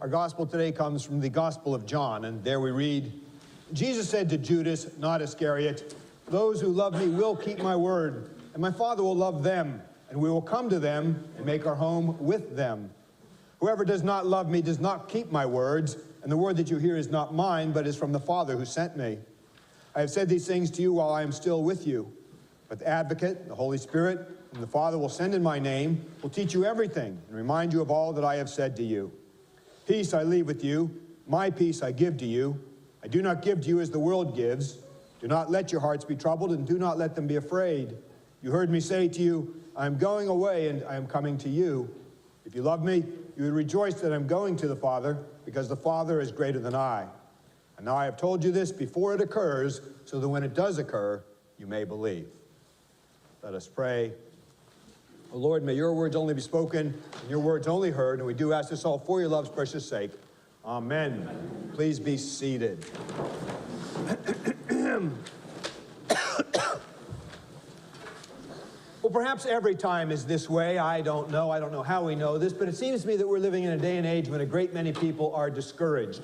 Our gospel today comes from the Gospel of John, and there we read, Jesus said to Judas, not Iscariot, those who love me will keep my word, and my Father will love them, and we will come to them and make our home with them. Whoever does not love me does not keep my words, and the word that you hear is not mine, but is from the Father who sent me. I have said these things to you while I am still with you. But the Advocate, the Holy Spirit, whom the Father will send in my name, will teach you everything and remind you of all that I have said to you. Peace I leave with you, my peace I give to you. I do not give to you as the world gives. Do not let your hearts be troubled, and do not let them be afraid. You heard me say to you, I am going away and I am coming to you. If you love me, you would rejoice that I am going to the Father, because the Father is greater than I. And now I have told you this before it occurs, so that when it does occur, you may believe. Let us pray. O Lord, may your words only be spoken and your words only heard, and we do ask this all for your love's precious sake. Amen. Please be seated. Well, perhaps every time is this way. I don't know how we know this, but it seems to me that we're living in a day and age when a great many people are discouraged.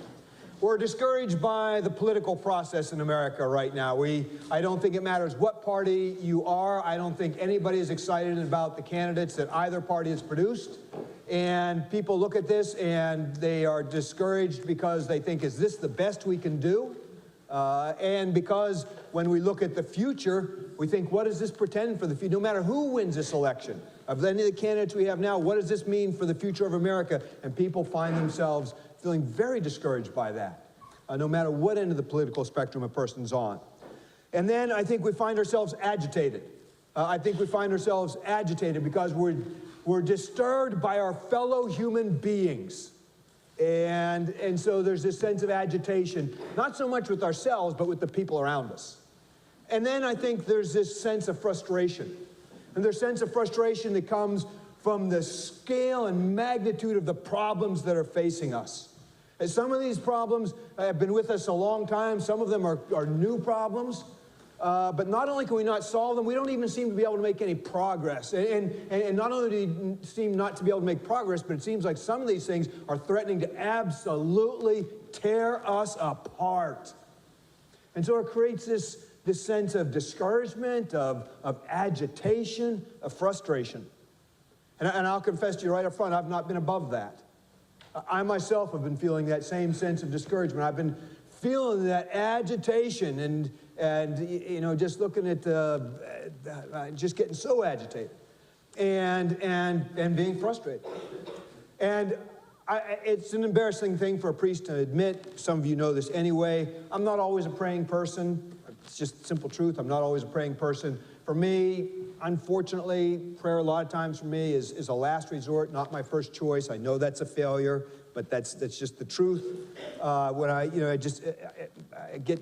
We're discouraged by the political process in America right now. I don't think it matters what party you are. I don't think anybody is excited about the candidates that either party has produced. And people look at this and they are discouraged because they think, is this the best we can do? And because when we look at the future, we think, what does this portend for the future? No matter who wins this election, of any of the candidates we have now, what does this mean for the future of America? And people find themselves feeling very discouraged by that, no matter what end of the political spectrum a person's on. And then I think we find ourselves agitated. I think we find ourselves agitated because we're disturbed by our fellow human beings. And so there's this sense of agitation, not so much with ourselves, but with the people around us. And then I think there's this sense of frustration. And there's a sense of frustration that comes from the scale and magnitude of the problems that are facing us. And some of these problems have been with us a long time. Some of them are new problems. But not only can we not solve them, we don't even seem to be able to make any progress. And not only do we seem not to be able to make progress, but it seems like some of these things are threatening to absolutely tear us apart. And so it creates this sense of discouragement, of agitation, of frustration. And I'll confess to you right up front, I've not been above that. I myself have been feeling that same sense of discouragement. I've been feeling that agitation and you know, just looking at just getting so agitated and being frustrated. And it's an embarrassing thing for a priest to admit. Some of you know this anyway. I'm not always a praying person. It's just simple truth. I'm not always a praying person. For me, unfortunately, prayer a lot of times for me is a last resort, not my first choice. I know that's a failure, but that's just the truth. When I get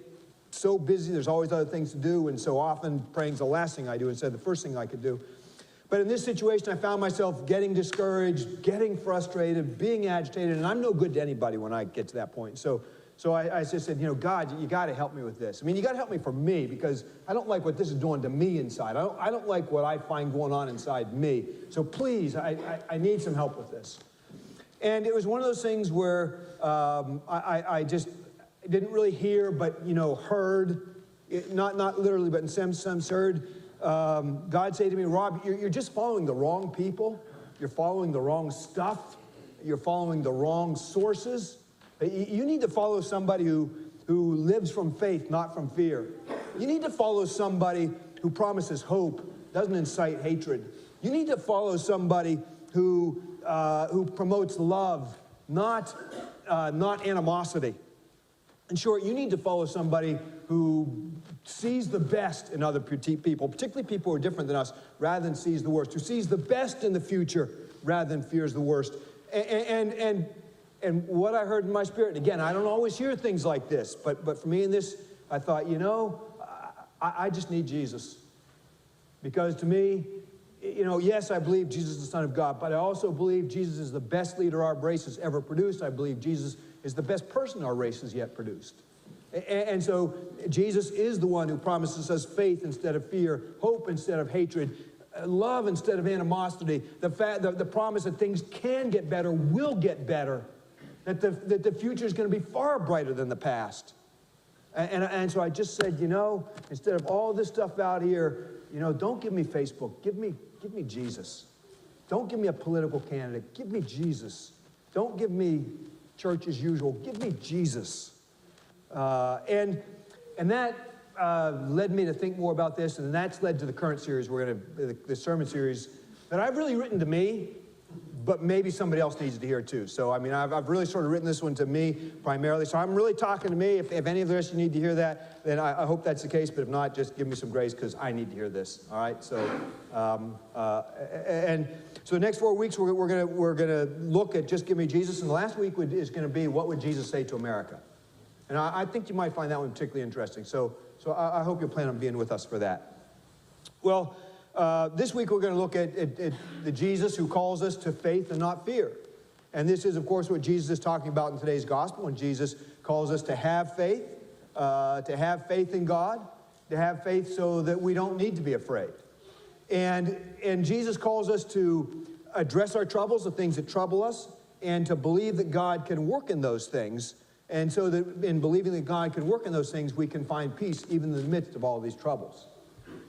so busy, there's always other things to do, and so often praying's the last thing I do instead of the first thing I could do. But in this situation, I found myself getting discouraged, getting frustrated, being agitated, and I'm no good to anybody when I get to that point. So I just said, you know, God, you got to help me with this. I mean, you got to help me for me, because I don't like what this is doing to me inside. I don't like what I find going on inside me. So please, I need some help with this. And it was one of those things where I just didn't really hear, but, you know, heard, not literally, but in some sense heard God say to me, Rob, you're just following the wrong people. You're following the wrong stuff. You're following the wrong sources. You need to follow somebody who lives from faith, not from fear. You need to follow somebody who promises hope, doesn't incite hatred. You need to follow somebody who promotes love, not animosity. In short, you need to follow somebody who sees the best in other people, particularly people who are different than us, rather than sees the worst, who sees the best in the future rather than fears the worst. And what I heard in my spirit, and again, I don't always hear things like this, but for me in this, I thought, you know, I just need Jesus. Because to me, you know, yes, I believe Jesus is the Son of God, but I also believe Jesus is the best leader our race has ever produced. I believe Jesus is the best person our race has yet produced. And so Jesus is the one who promises us faith instead of fear, hope instead of hatred, love instead of animosity, the promise that things can get better, will get better, that the future is going to be far brighter than the past. And so I just said, instead of all this stuff out here, don't give me Facebook. Give me Jesus. Don't give me a political candidate. Give me Jesus. Don't give me church as usual. Give me Jesus. And that led me to think more about this, and that's led to the current series the sermon series that I've really written to me, but maybe somebody else needs to hear too. So, I've really sort of written this one to me primarily. So I'm really talking to me. If any of the rest of you need to hear that, then I hope that's the case. But if not, just give me some grace because I need to hear this. All right. So, and so the next 4 weeks we're gonna look at Just Give Me Jesus, and the last week is going to be what would Jesus say to America, and I think you might find that one particularly interesting. So I hope you'll plan on being with us for that. Well. This week we're going to look at the Jesus who calls us to faith and not fear. And this is, of course, what Jesus is talking about in today's gospel, when Jesus calls us to have faith in God, to have faith so that we don't need to be afraid. And Jesus calls us to address our troubles, the things that trouble us, and to believe that God can work in those things. And so that in believing that God can work in those things, we can find peace even in the midst of all these troubles.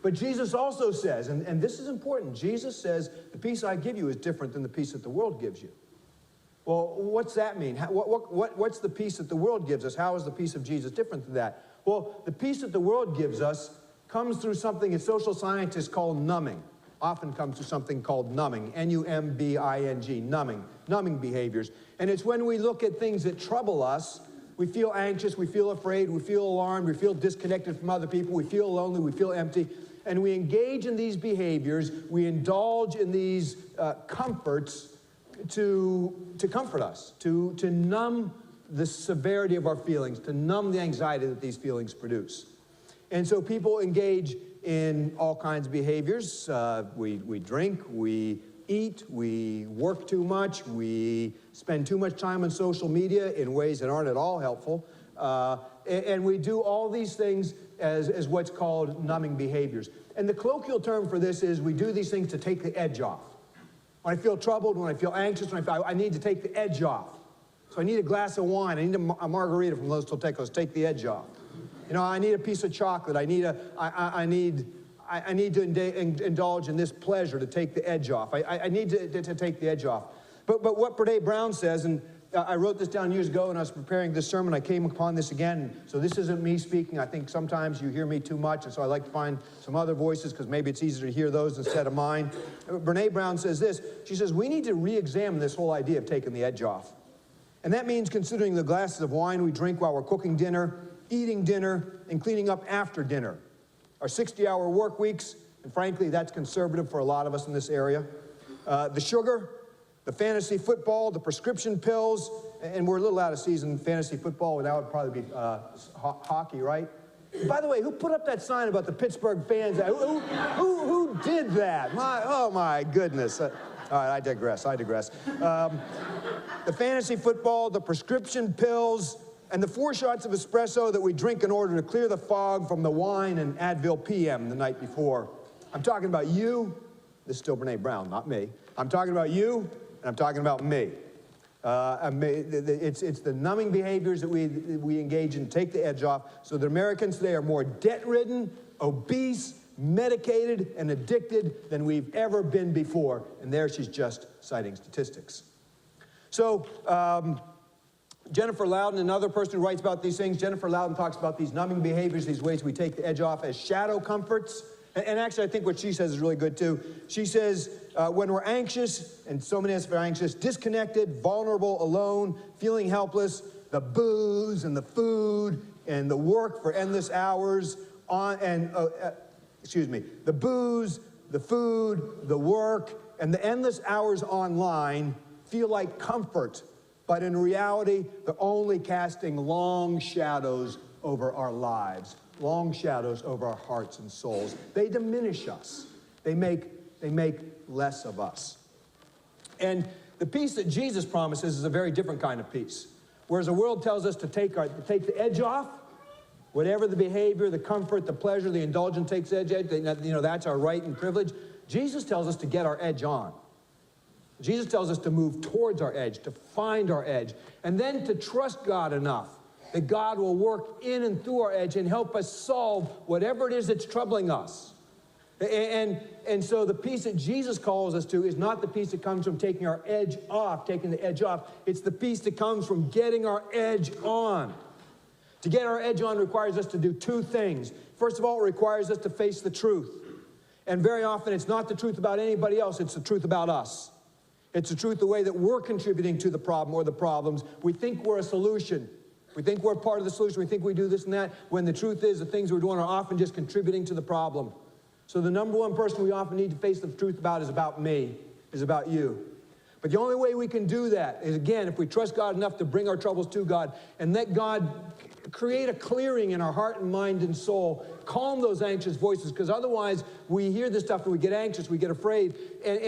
But Jesus also says, and this is important, Jesus says, the peace I give you is different than the peace that the world gives you. Well, what's that mean? What's the peace that the world gives us? How is the peace of Jesus different than that? Well, the peace that the world gives us comes through something that social scientists call numbing. Often comes through something called numbing, N-U-M-B-I-N-G, numbing behaviors. And it's when we look at things that trouble us, we feel anxious, we feel afraid, we feel alarmed, we feel disconnected from other people, we feel lonely, we feel empty, and we engage in these behaviors, we indulge in these comforts to comfort us, to numb the severity of our feelings, to numb the anxiety that these feelings produce. And so people engage in all kinds of behaviors. We drink, we eat, we work too much, we spend too much time on social media in ways that aren't at all helpful. And we do all these things as what's called numbing behaviors. And the colloquial term for this is we do these things to take the edge off. When I feel troubled, when I feel anxious, I need to take the edge off. So I need a glass of wine, I need a margarita from Los Toltecos, take the edge off. I need a piece of chocolate, I need to indulge in this pleasure to take the edge off. I need to take the edge off. But what Brene Brown says, and I wrote this down years ago when I was preparing this sermon. I came upon this again. So this isn't me speaking. I think sometimes you hear me too much, and so I like to find some other voices because maybe it's easier to hear those instead of mine. Brene Brown says this. She says, we need to re-examine this whole idea of taking the edge off. And that means considering the glasses of wine we drink while we're cooking dinner, eating dinner, and cleaning up after dinner. Our 60-hour work weeks, and frankly, that's conservative for a lot of us in this area. The sugar, the fantasy football, the prescription pills, and we're a little out of season fantasy football, and that would probably be hockey, right? By the way, who put up that sign about the Pittsburgh fans? Who did that? Oh my goodness. All right, I digress. The fantasy football, the prescription pills, and the 4 shots of espresso that we drink in order to clear the fog from the wine and Advil PM the night before. I'm talking about you. This is still Brene Brown, not me. I'm talking about you. And I'm talking about me. It's the numbing behaviors that we engage in, take the edge off, so that Americans today are more debt-ridden, obese, medicated, and addicted than we've ever been before. And there she's just citing statistics. So Jennifer Loudon, another person who writes about these things, Jennifer Loudon talks about these numbing behaviors, these ways we take the edge off, as shadow comforts. And actually, I think what she says is really good, too. She says, when we're anxious, and so many of us are anxious, disconnected, vulnerable, alone, feeling helpless, the booze and the food and the work for endless hours, the booze, the food, the work, and the endless hours online feel like comfort, but in reality, they're only casting long shadows over our lives. Long shadows over our hearts and souls. They diminish us. They make less of us. And the peace that Jesus promises is a very different kind of peace. Whereas the world tells us to take the edge off, whatever the behavior, the comfort, the pleasure, the indulgence takes edge, that's our right and privilege. Jesus tells us to get our edge on. Jesus tells us to move towards our edge, to find our edge, and then to trust God enough that God will work in and through our edge and help us solve whatever it is that's troubling us. And so the peace that Jesus calls us to is not the peace that comes from taking our edge off, taking the edge off. It's the peace that comes from getting our edge on. To get our edge on requires us to do two things. First of all, it requires us to face the truth. And very often it's not the truth about anybody else, it's the truth about us. It's the truth the way that we're contributing to the problem or the problems. We think we're a solution. We think we're part of the solution. We think we do this and that, when the truth is the things we're doing are often just contributing to the problem. So the number one person we often need to face the truth about is about me, is about you. But the only way we can do that is, again, if we trust God enough to bring our troubles to God and let God create a clearing in our heart and mind and soul, calm those anxious voices, because otherwise we hear this stuff and we get anxious, we get afraid, and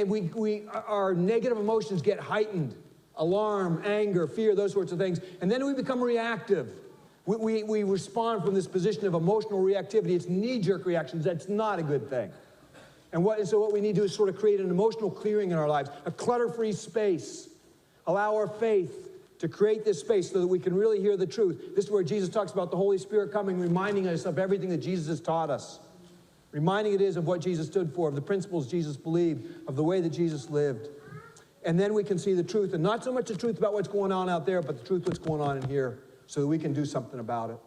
our negative emotions get heightened. Alarm, anger, fear, those sorts of things. And then we become reactive. We respond from this position of emotional reactivity. It's knee-jerk reactions. That's not a good thing. And so what we need to do is sort of create an emotional clearing in our lives, a clutter-free space. Allow our faith to create this space so that we can really hear the truth. This is where Jesus talks about the Holy Spirit coming, reminding us of everything that Jesus has taught us. Reminding it is of what Jesus stood for, of the principles Jesus believed, of the way that Jesus lived. And then we can see the truth, and not so much the truth about what's going on out there, but the truth what's going on in here, so that we can do something about it.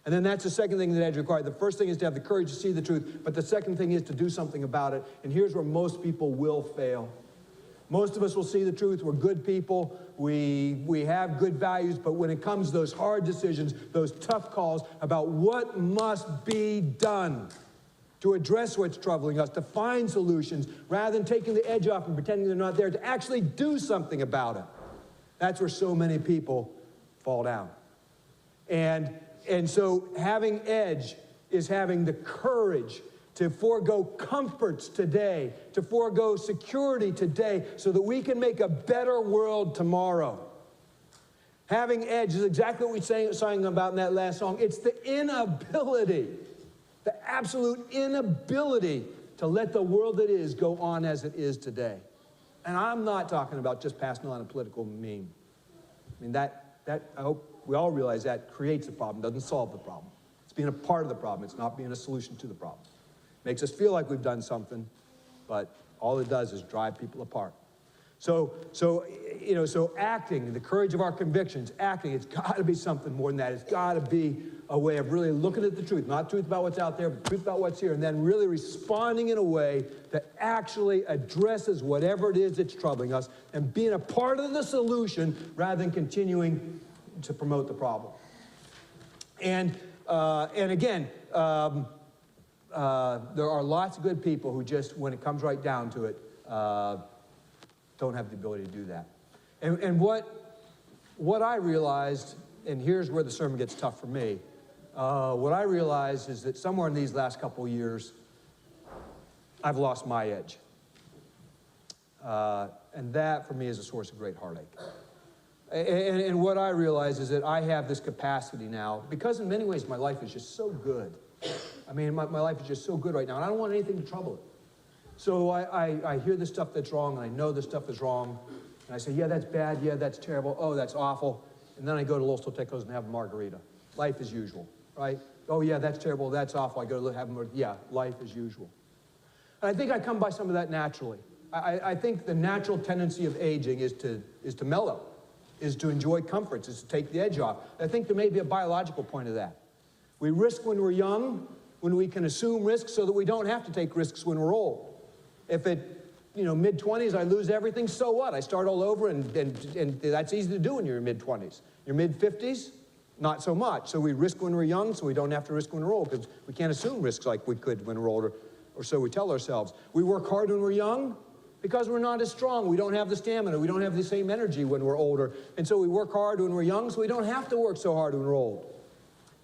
And then that's the second thing that edge requires. The first thing is to have the courage to see the truth, but the second thing is to do something about it. And here's where most people will fail. Most of us will see the truth. We're good people. We have good values, but when it comes to those hard decisions, those tough calls about what must be done to address what's troubling us, to find solutions, rather than taking the edge off and pretending they're not there, to actually do something about it. That's where so many people fall down. And so having edge is having the courage to forego comforts today, to forego security today, so that we can make a better world tomorrow. Having edge is exactly what we sang about in that last song. It's the inability, the absolute inability to let the world that is go on as it is today. And I'm not talking about just passing on a political meme. I mean, that I hope we all realize that creates a problem, doesn't solve the problem. It's being a part of the problem. It's not being a solution to the problem. Makes us feel like we've done something, but all it does is drive people apart. So acting, the courage of our convictions, acting, it's got to be something more than that. It's got to be a way of really looking at the truth, not truth about what's out there, but truth about what's here, and then really responding in a way that actually addresses whatever it is that's troubling us and being a part of the solution rather than continuing to promote the problem. And again, there are lots of good people who just, when it comes right down to it, don't have the ability to do that. And what I realized, and here's where the sermon gets tough for me, what I realized is that somewhere in these last couple of years, I've lost my edge. And that, for me, is a source of great heartache. And what I realize is that I have this capacity now, because in many ways my life is just so good. I mean, my life is just so good right now, and I don't want anything to trouble it. So I hear the stuff that's wrong, and I know the stuff is wrong, and I say, yeah, that's bad, yeah, that's terrible, oh, that's awful. And then I go to Los Totecos and have a margarita. Life as usual, right? Oh, yeah, that's terrible, that's awful. I go to have a margarita. Yeah, life as usual. And I think I come by some of that naturally. I think the natural tendency of aging is to mellow, is to enjoy comforts, is to take the edge off. I think there may be a biological point of that. We risk when we're young, when we can assume risks so that we don't have to take risks when we're old. If at mid-20s I lose everything, so what? I start all over, and that's easy to do when you're in mid-20s. Your mid-50s, not so much. So we risk when we're young, so we don't have to risk when we're old, because we can't assume risks like we could when we're older, or so we tell ourselves. We work hard when we're young because we're not as strong. We don't have the stamina. We don't have the same energy when we're older. And so we work hard when we're young, so we don't have to work so hard when we're old.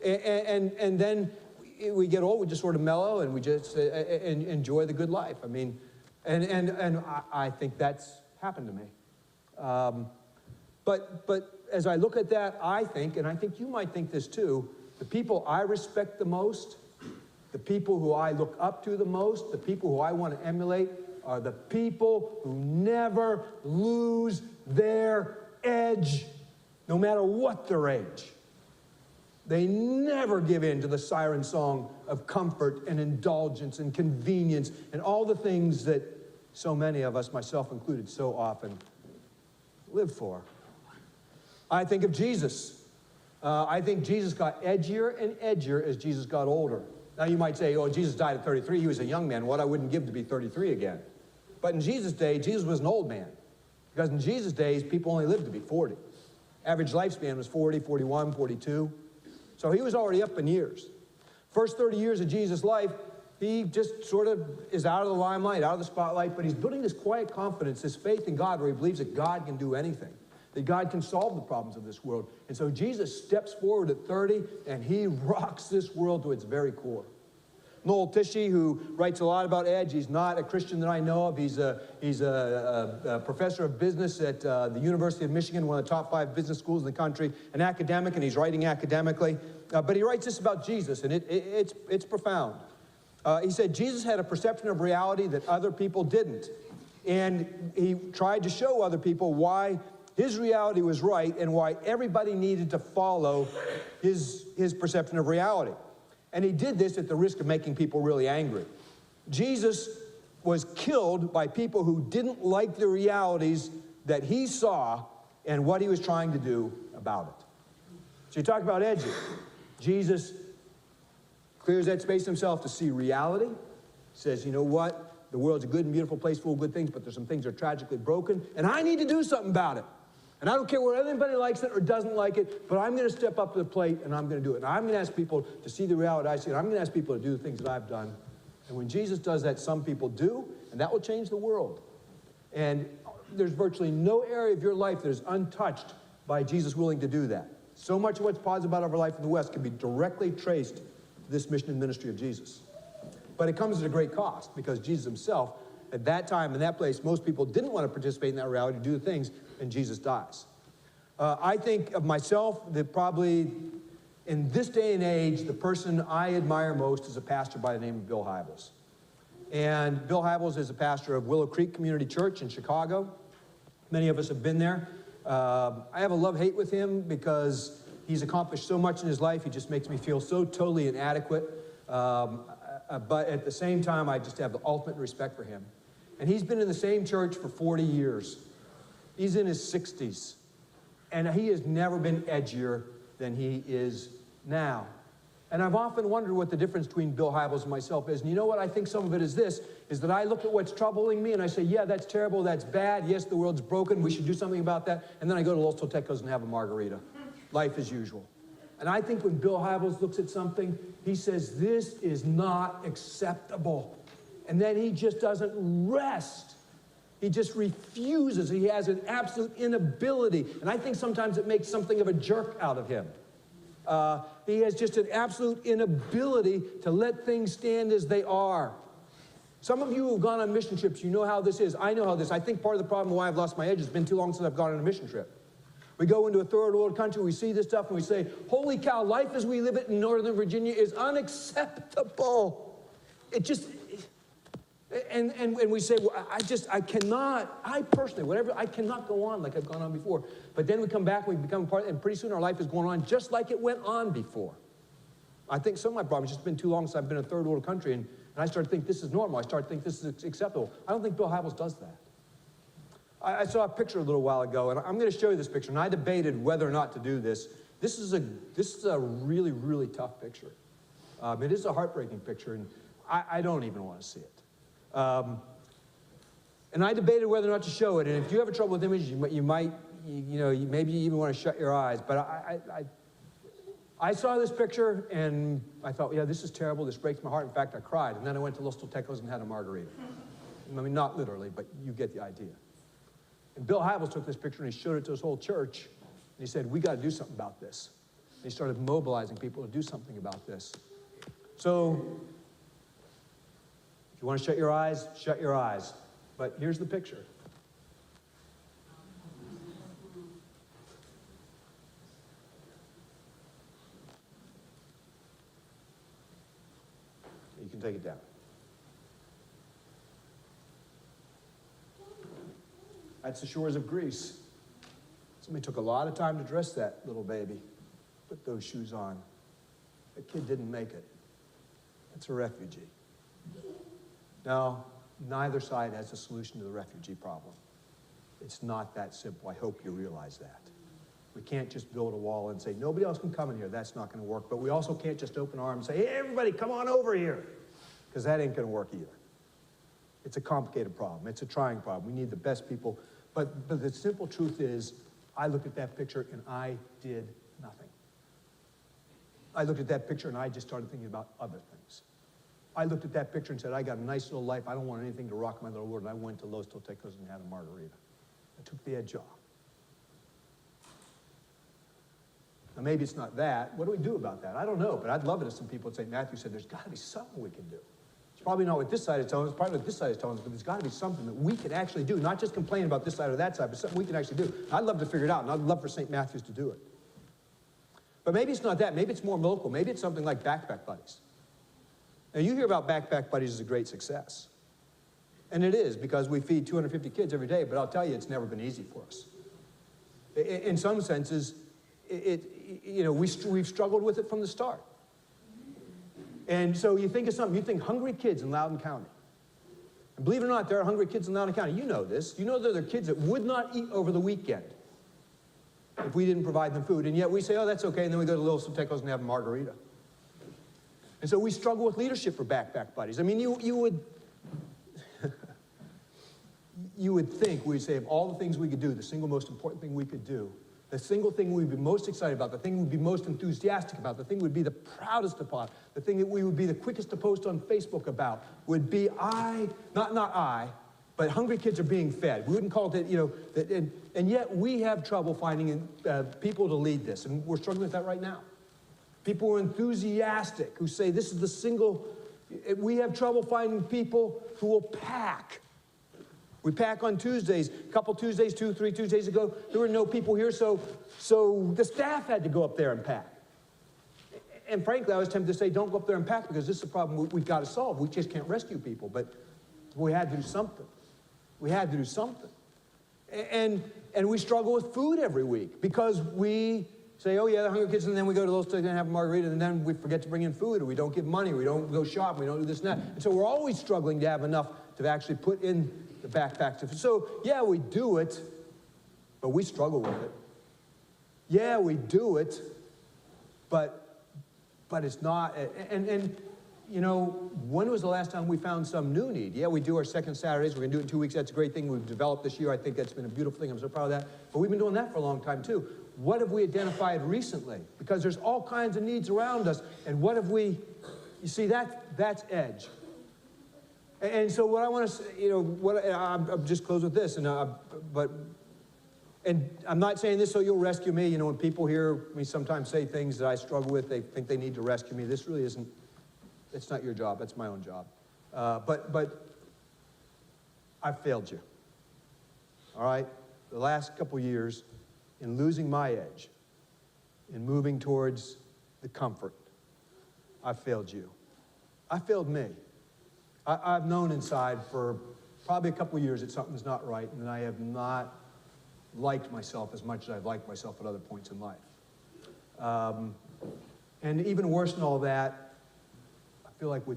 And then we get old, we just sort of mellow, and we just enjoy the good life. I mean, and I think that's happened to me. But as I look at that, I think, and I think you might think this too, the people I respect the most, the people who I look up to the most, the people who I want to emulate, are the people who never lose their edge, no matter what their age. They never give in to the siren song of comfort and indulgence and convenience and all the things that so many of us, myself included, so often live for. I think of Jesus. I think Jesus got edgier and edgier as Jesus got older. Now you might say, oh, Jesus died at 33. He was a young man. What I wouldn't give to be 33 again. But in Jesus' day, Jesus was an old man. Because in Jesus' days, people only lived to be 40. Average lifespan was 40, 41, 42. So he was already up in years. First 30 years of Jesus' life, he just sort of is out of the limelight, out of the spotlight, but he's building this quiet confidence, this faith in God, where he believes that God can do anything, that God can solve the problems of this world. And so Jesus steps forward at 30, and he rocks this world to its very core. Noel Tishy, who writes a lot about edge, he's not a Christian that I know of. He's a professor of business at the University of Michigan, one of the top 5 business schools in the country, an academic, and he's writing academically. But he writes this about Jesus, and it's profound. He said, Jesus had a perception of reality that other people didn't. And he tried to show other people why his reality was right and why everybody needed to follow his perception of reality. And he did this at the risk of making people really angry. Jesus was killed by people who didn't like the realities that he saw and what he was trying to do about it. So you talk about edging. Jesus clears that space himself to see reality. Says, you know what? The world's a good and beautiful place full of good things, but there's some things that are tragically broken, and I need to do something about it. And I don't care whether anybody likes it or doesn't like it, but I'm going to step up to the plate and I'm going to do it. And I'm going to ask people to see the reality I see, and I'm going to ask people to do the things that I've done. And when Jesus does that, some people do, and that will change the world. And there's virtually no area of your life that is untouched by Jesus willing to do that. So much of what's positive about our life in the West can be directly traced to this mission and ministry of Jesus. But it comes at a great cost, because Jesus himself, at that time, in that place, most people didn't want to participate in that reality, do the things, and Jesus dies. I think of myself that probably in this day and age, the person I admire most is a pastor by the name of Bill Hybels. And Bill Hybels is a pastor of Willow Creek Community Church in Chicago. Many of us have been there. I have a love-hate with him because he's accomplished so much in his life. He just makes me feel so totally inadequate. But at the same time, I just have the ultimate respect for him. And he's been in the same church for 40 years. He's in his 60s. And he has never been edgier than he is now. And I've often wondered what the difference between Bill Hybels and myself is. And you know what? I think some of it is this, is that I look at what's troubling me and I say, yeah, that's terrible, that's bad. Yes, the world's broken. We should do something about that. And then I go to Los Toltecos and have a margarita. Life as usual. And I think when Bill Hybels looks at something, he says, this is not acceptable. And then he just doesn't rest. He just refuses. He has an absolute inability. And I think sometimes it makes something of a jerk out of him. He has just an absolute inability to let things stand as they are. Some of you who have gone on mission trips, you know how this is. I know how this is. I think part of the problem why I've lost my edge has been too long since I've gone on a mission trip. We go into a third world country, we see this stuff, and we say, holy cow, life as we live it in Northern Virginia is unacceptable. It just, and we say, well, I cannot, I personally, whatever, I cannot go on like I've gone on before. But then we come back, we become part, and pretty soon our life is going on just like it went on before. I think some of my problems, it's just been too long since I've been in a third world country, and I start to think this is normal. I start to think this is acceptable. I don't think Bill Hybels does that. I saw a picture a little while ago, and I'm going to show you this picture, and I debated whether or not to do this. This is a really, really tough picture. It is a heartbreaking picture, and I don't even want to see it. And I debated whether or not to show it, and if you have trouble with images, you might, maybe you even want to shut your eyes, but I saw this picture, and I thought, yeah, this is terrible, this breaks my heart. In fact, I cried, and then I went to Los Toltecos and had a margarita. I mean, not literally, but you get the idea. And Bill Hybels took this picture and he showed it to his whole church. And he said, we got to do something about this. And he started mobilizing people to do something about this. So, if you want to shut your eyes, shut your eyes. But here's the picture. You can take it down. That's the shores of Greece. Somebody took a lot of time to dress that little baby, put those shoes on. The kid didn't make it. That's a refugee. Now, neither side has a solution to the refugee problem. It's not that simple. I hope you realize that. We can't just build a wall and say, nobody else can come in here. That's not going to work. But we also can't just open our arms and say, hey, everybody, come on over here. Because that ain't going to work either. It's a complicated problem. It's a trying problem. We need the best people. But the simple truth is, I looked at that picture and I did nothing. I looked at that picture and I just started thinking about other things. I looked at that picture and said, I got a nice little life. I don't want anything to rock my little world. And I went to Los Toltecos and had a margarita. I took the edge off. Now, maybe it's not that. What do we do about that? I don't know, but I'd love it if some people at St. Matthew said, there's got to be something we can do. It's probably not what this side is telling us, it's probably what this side is telling us, but there's got to be something that we can actually do, not just complain about this side or that side, but something we can actually do. I'd love to figure it out, and I'd love for St. Matthew's to do it. But maybe it's not that. Maybe it's more local. Maybe it's something like Backpack Buddies. Now, you hear about Backpack Buddies as a great success. And it is, because we feed 250 kids every day, but I'll tell you, it's never been easy for us. In some senses, we've struggled with it from the start. And so you think of something, you think hungry kids in Loudoun County. And believe it or not, there are hungry kids in Loudoun County. You know this. You know that there are kids that would not eat over the weekend if we didn't provide them food. And yet we say, oh, that's okay, and then we go to Little Toltecos and have a margarita. And so we struggle with leadership for Backpack Buddies. I mean, you would you would think, we'd say, of all the things we could do, the single most important thing we could do, the single thing we'd be most excited about, the thing we'd be most enthusiastic about, the thing we'd be the proudest upon, the thing that we would be the quickest to post on Facebook about, would be but hungry kids are being fed. We wouldn't call it, and yet we have trouble finding people to lead this, and we're struggling with that right now. People who are enthusiastic, who say this is the single, we have trouble finding people who will pack. We pack on Tuesdays. A couple Tuesdays, 2-3 Tuesdays ago, there were no people here, so the staff had to go up there and pack. And frankly, I was tempted to say, don't go up there and pack, because this is a problem we've got to solve. We just can't rescue people, but we had to do something. We had to do something. And we struggle with food every week, because we say, oh yeah, the hungry kids, and then we go to those places and have a margarita, and then we forget to bring in food, or we don't give money, or we don't go shopping, we don't do this and that. And so we're always struggling to have enough to actually put in the backpacks. So, yeah, we do it, but we struggle with it. Yeah, we do it, but it's not, and when was the last time we found some new need? Yeah, we do our second Saturdays. We're going to do it in 2 weeks. That's a great thing we've developed this year. I think that's been a beautiful thing. I'm so proud of that. But we've been doing that for a long time, too. What have we identified recently? Because there's all kinds of needs around us. And what have we, you see, that's edge. And so what I want to say, I'm just close with this, and I'm not saying this so you'll rescue me. When people hear me sometimes say things that I struggle with, they think they need to rescue me. This really isn't, it's not your job, that's my own job. But I've failed you, all right? The last couple years, in losing my edge, in moving towards the comfort, I failed you. I failed me. I've known inside for probably a couple of years that something's not right, and I have not liked myself as much as I've liked myself at other points in life. And even worse than all that, I feel like I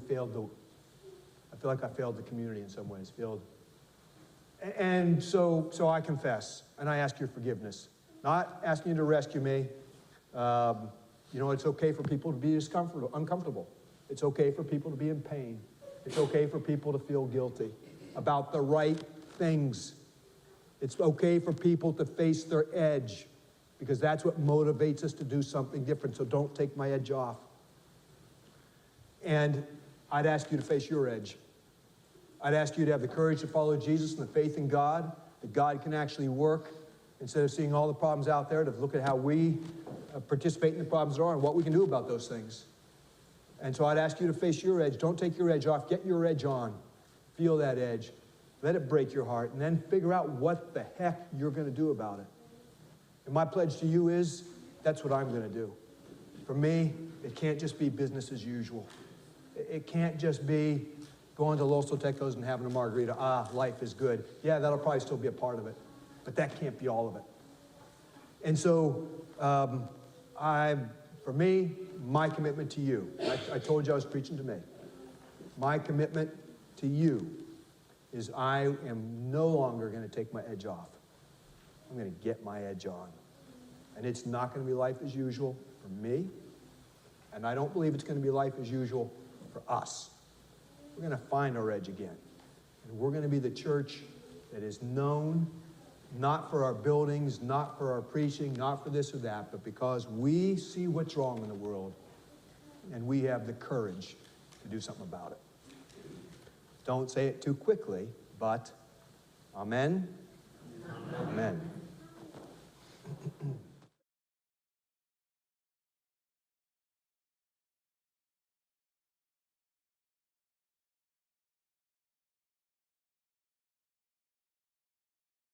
failed the community in some ways, And so I confess, and I ask your forgiveness. Not asking you to rescue me. It's okay for people to be uncomfortable. It's okay for people to be in pain. It's okay for people to feel guilty about the right things. It's okay for people to face their edge, because that's what motivates us to do something different. So don't take my edge off. And I'd ask you to face your edge. I'd ask you to have the courage to follow Jesus and the faith in God, that God can actually work, instead of seeing all the problems out there, to look at how we participate in the problems there are and what we can do about those things. And so I'd ask you to face your edge. Don't take your edge off. Get your edge on. Feel that edge. Let it break your heart, and then figure out what the heck you're going to do about it. And my pledge to you is, that's what I'm going to do. For me, it can't just be business as usual. It can't just be going to Los Toltecos and having a margarita. Life is good. Yeah, that'll probably still be a part of it. But that can't be all of it. And so, for me, my commitment to you, I told you I was preaching to me. My commitment to you is I am no longer going to take my edge off. I'm going to get my edge on. And it's not going to be life as usual for me. And I don't believe it's going to be life as usual for us. We're going to find our edge again. And we're going to be the church that is known not for our buildings, not for our preaching, not for this or that, but because we see what's wrong in the world and we have the courage to do something about it. Don't say it too quickly, but amen? Amen.